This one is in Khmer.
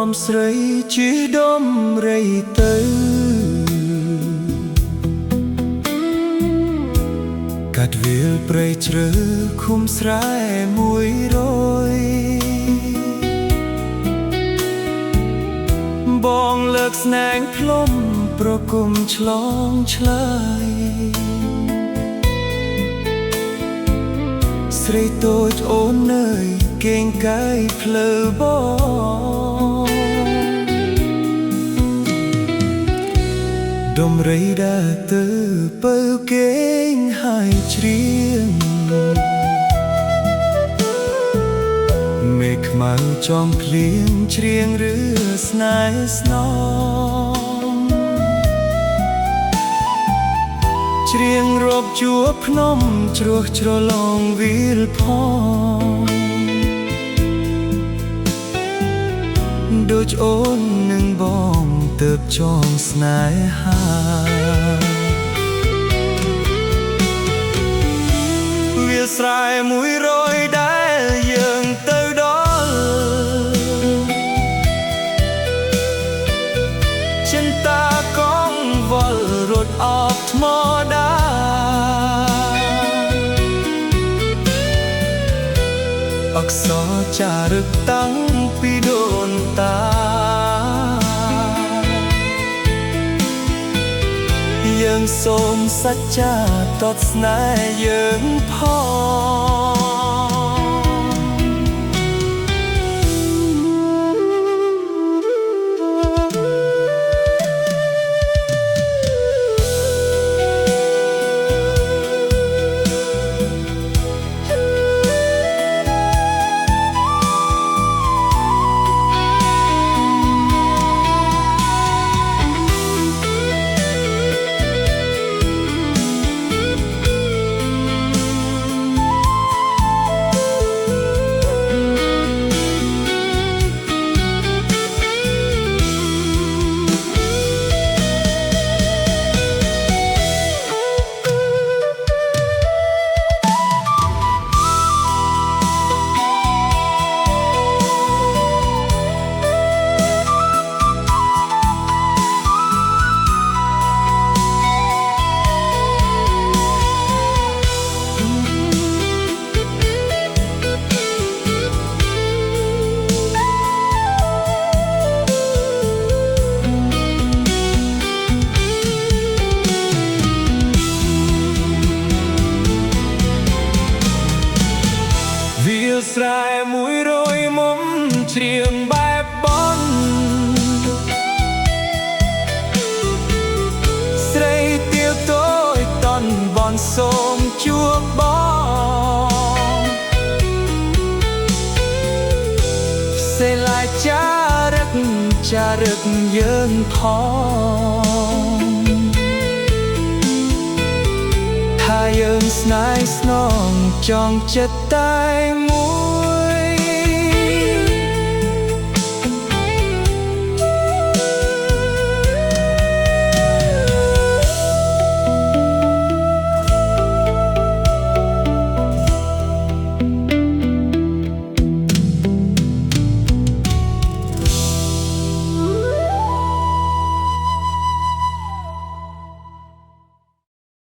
មស្រីជាដុំរីទៅកាត់វាលព្រៃជ្រៅឃុំស្រែ100បងលើកស្នែងផ្លុំប្រគុំឆ្លងឆ្លើយស្រីតូចអូនអើយគេងកាយផ្លូវបងដុំរីដើរទៅបើគេងហើយច្រៀងមេឃខ្មៅចំភ្លៀងច្រៀងរឿងស្នេហ៍ស្នងច្រៀងរាប់ជួរភ្នំជ្រោះជ្រលងវាលផងដូចអូននឹងបងទៅចងស្នេហាវាលស្រែ100ដែលយើងទៅដល់ចិនតាកងវល់រត់អបថ្មដាអក្សរចារឹកតាំងពីដូនតាយើងសូមសច្ចាតតស្នេហ៍យើងផងវាលស្រែ100មុំច្រៀងបែបបន់ស្រីទៀវតូចតន់បន់សូមជួបបងសេឡាចារឹកយើងផងថាយើងស្នេហ៍ស្នងចង់ចិត្តតែមួយ